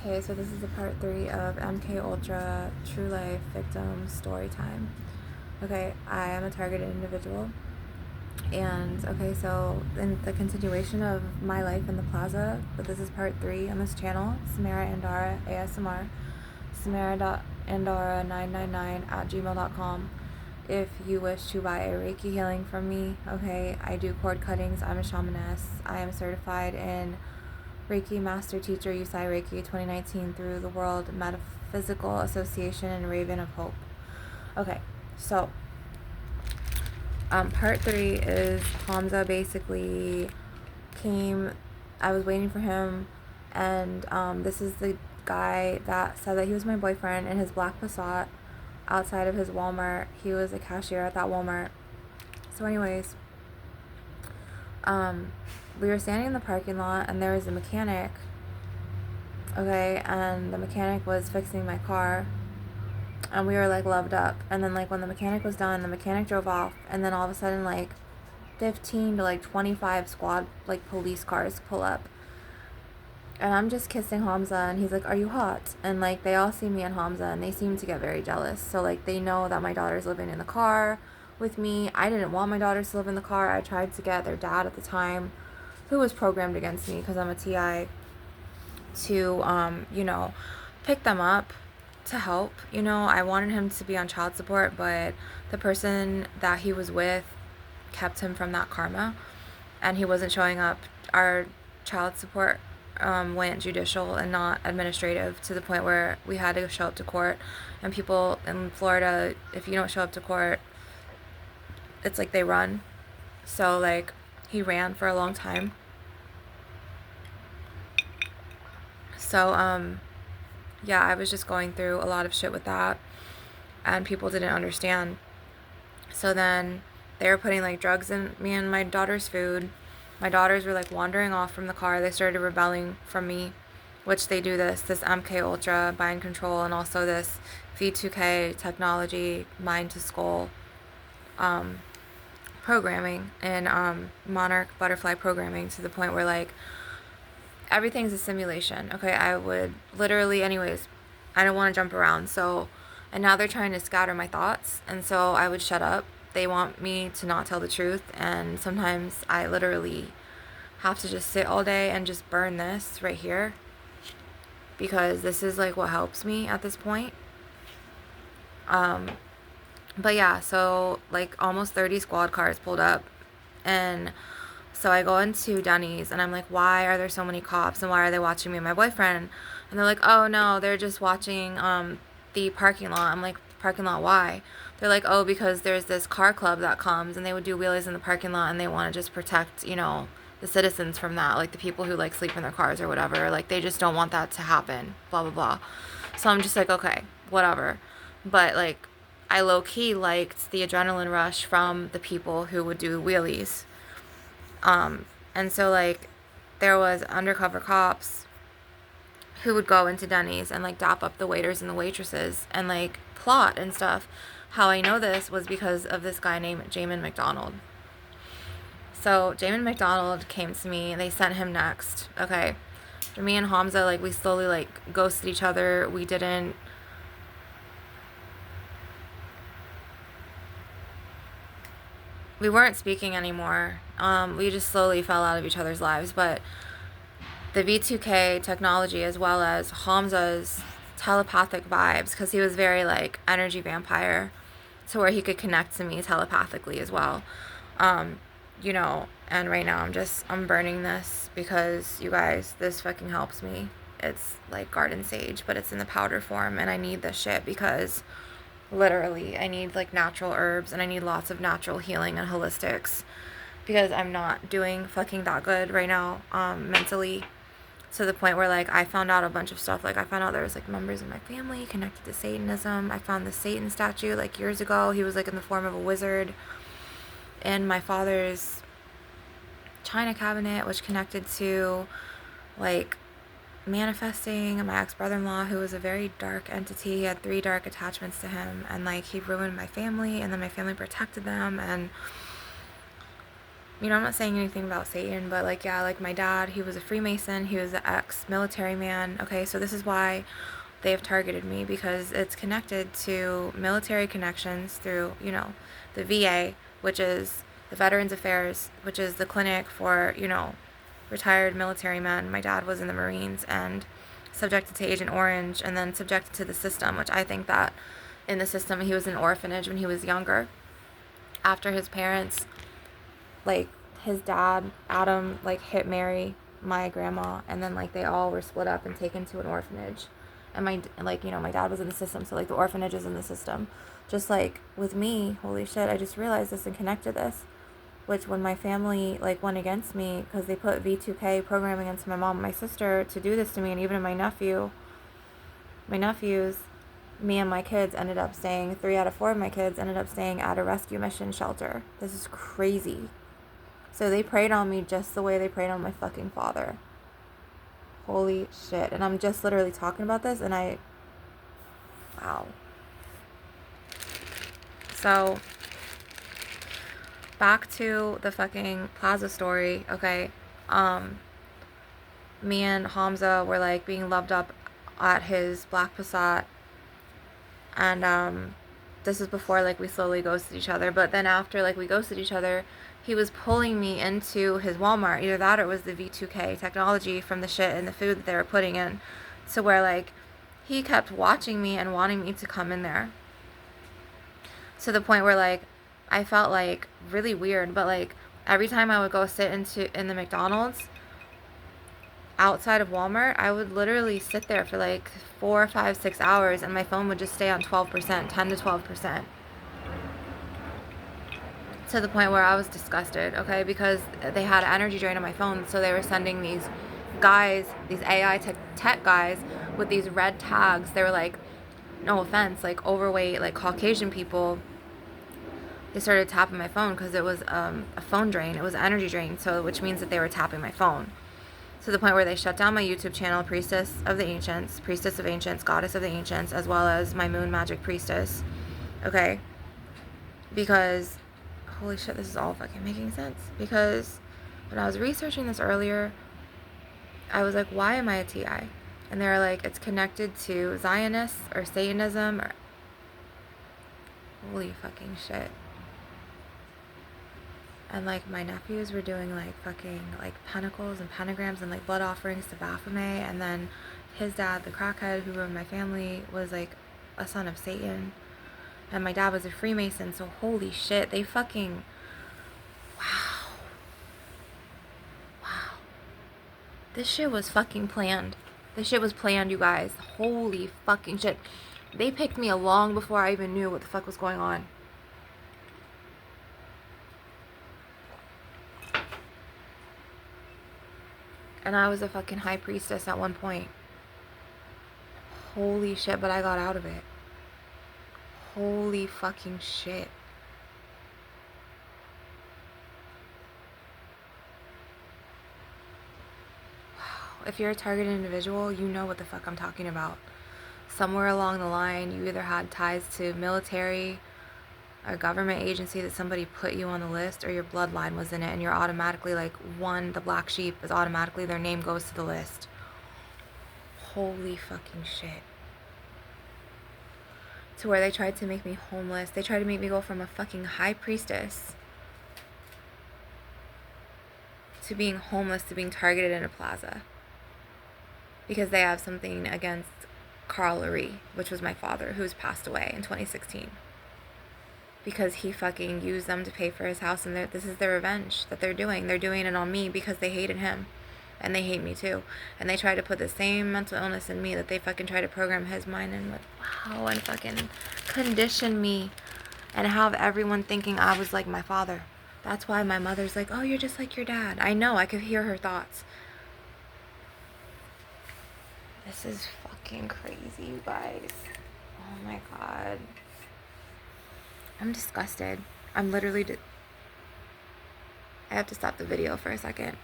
Okay, so this is the part 3 of MK Ultra True Life Victim Story Time. Okay, I am a targeted individual. And okay, so in the continuation of my life in the plaza, but this is part 3 on this channel, Samara Andara ASMR, samara.andara999 at gmail.com. If you wish to buy a Reiki healing from me, okay, I do cord cuttings. I'm a shamaness. I am certified in Reiki Master Teacher Usai Reiki 2019 through the World Metaphysical Association and Raven of Hope. Okay, so part 3 is Hamza basically came. I was waiting for him, and this is the guy that said that he was my boyfriend in his black Passat outside of his Walmart. He was a cashier at that Walmart. So anyways, we were standing in the parking lot, and there was a mechanic, okay, and the mechanic was fixing my car, and we were like loved up. And then like when the mechanic was done, the mechanic drove off, and then all of a sudden like 15 to like 25 squad like police cars pull up, and I'm just kissing Hamza, and he's like, "Are you hot?" And like they all see me and Hamza, and they seem to get very jealous. So like they know that my daughter's living in the car with me. I didn't want my daughters to live in the car. I tried to get their dad at the time, who was programmed against me because I'm a TI, to pick them up to help. I wanted him to be on child support, but the person that he was with kept him from that karma, and he wasn't showing up. Our child support went judicial and not administrative, to the point where we had to show up to court. And people in Florida, if you don't show up to court, it's like they run. So like he ran for a long time. So yeah, I was just going through a lot of shit with that, and people didn't understand. So then they were putting like drugs in me and my daughter's food. My daughters were like wandering off from the car. They started rebelling from me, which they do this MK Ultra mind control, and also this V2K technology mind to skull programming, and monarch butterfly programming, to the point where like everything's a simulation. Okay, I would literally, anyways, I don't want to jump around. So, and now they're trying to scatter my thoughts, and so I would shut up. They want me to not tell the truth, and sometimes I literally have to just sit all day and just burn this right here, because this is like what helps me at this point. But yeah, so like almost 30 squad cars pulled up, and so I go into Denny's, and I'm like, why are there so many cops, and why are they watching me and my boyfriend? And they're like, oh no, they're just watching the parking lot. I'm like, parking lot, why? They're like, oh, because there's this car club that comes, and they would do wheelies in the parking lot, and they want to just protect, the citizens from that, like the people who like sleep in their cars or whatever. Like they just don't want that to happen, blah blah blah. So I'm just like, okay, whatever. But like I low-key liked the adrenaline rush from the people who would do wheelies. And so like there was undercover cops who would go into Denny's and like dap up the waiters and the waitresses and like plot and stuff. How I know this was because of this guy named Jamin McDonald. So Jamin McDonald came to me, and they sent him next. Okay, for me and Hamza, like we slowly like ghosted each other. We weren't speaking anymore. We just slowly fell out of each other's lives. But the V2K technology, as well as Hamza's telepathic vibes, because he was very like energy vampire, to where he could connect to me telepathically as well. And right now I'm burning this, because you guys, this fucking helps me. It's like garden sage, but it's in the powder form, and I need this shit because literally I need like natural herbs, and I need lots of natural healing and holistics, because I'm not doing fucking that good right now mentally, to the point where like I found out a bunch of stuff. Like I found out there was like members of my family connected to Satanism. I found the Satan statue like years ago. He was like in the form of a wizard in my father's china cabinet, which connected to like manifesting my ex-brother-in-law, who was a very dark entity. He had 3 dark attachments to him, and like he ruined my family, and then my family protected them. And you know, I'm not saying anything about Satan, but like, yeah, like my dad, he was a Freemason, he was an ex-military man. Okay, so this is why they have targeted me, because it's connected to military connections through, you know, the VA, which is the Veterans Affairs, which is the clinic for, you know, retired military men. My dad was in the Marines and subjected to Agent Orange, and then subjected to the system, which I think that in the system he was in an orphanage when he was younger. After his parents, like his dad, Adam, like hit Mary, my grandma, and then like they all were split up and taken to an orphanage. And my, like, you know, my dad was in the system, so like the orphanage is in the system. Just like with me, holy shit, I just realized this and connected this. Which when my family like went against me because they put V2K programming into my mom and my sister to do this to me, and even my nephews, me and my kids ended up staying, 3 out of 4 of my kids ended up staying at a rescue mission shelter. This is crazy. So they preyed on me just the way they preyed on my fucking father. Holy shit. And I'm just literally talking about this and wow. So back to the fucking plaza story, okay? Me and Hamza were like being loved up at his Black Passat, and this is before like we slowly ghosted each other. But then after like we ghosted each other, he was pulling me into his Walmart. Either that or it was the V2K technology from the shit and the food that they were putting in, to where like he kept watching me and wanting me to come in there, to the point where like I felt like really weird. But like every time I would go sit in the McDonald's outside of Walmart, I would literally sit there for like 4, 5, 6 hours, and my phone would just stay on 12%, 10 to 12%, to the point where I was disgusted, okay, because they had an energy drain on my phone. So they were sending these guys, these AI tech guys with these red tags. They were like, no offense, like overweight, like Caucasian people. They started tapping my phone because it was a phone drain. It was an energy drain, so which means that they were tapping my phone. To the point where they shut down my YouTube channel, Priestess of Ancients, Goddess of the Ancients, as well as my Moon Magic Priestess. Okay? Because, holy shit, this is all fucking making sense. Because when I was researching this earlier, I was like, why am I a TI? And they were like, it's connected to Zionists or Satanism or... Holy fucking shit. And like my nephews were doing like fucking like pentacles and pentagrams and like blood offerings to Baphomet. And then his dad, the crackhead who ruined my family, was like a son of Satan. And my dad was a Freemason. So holy shit, they fucking... Wow. Wow. This shit was fucking planned. This shit was planned, you guys. Holy fucking shit. They picked me long before I even knew what the fuck was going on. And I was a fucking high priestess at one point. Holy shit, but I got out of it. Holy fucking shit. Wow. If you're a targeted individual, you know what the fuck I'm talking about. Somewhere along the line, you either had ties to military, a government agency that somebody put you on the list, or your bloodline was in it, and you're automatically like the black sheep is automatically, their name goes to the list. Holy fucking shit. To where they tried to make me homeless. They tried to make me go from a fucking high priestess to being homeless, to being targeted in a plaza, because they have something against Carl Lurie, which was my father, who's passed away in 2016. Because he fucking used them to pay for his house, and this is their revenge that they're doing. They're doing it on me because they hated him, and they hate me too. And they try to put the same mental illness in me that they fucking try to program his mind in with. Wow, and fucking condition me and have everyone thinking I was like my father. That's why my mother's like, oh, you're just like your dad. I know, I could hear her thoughts. This is fucking crazy, you guys. Oh my god. I'm disgusted. I'm literally... I have to stop the video for a second.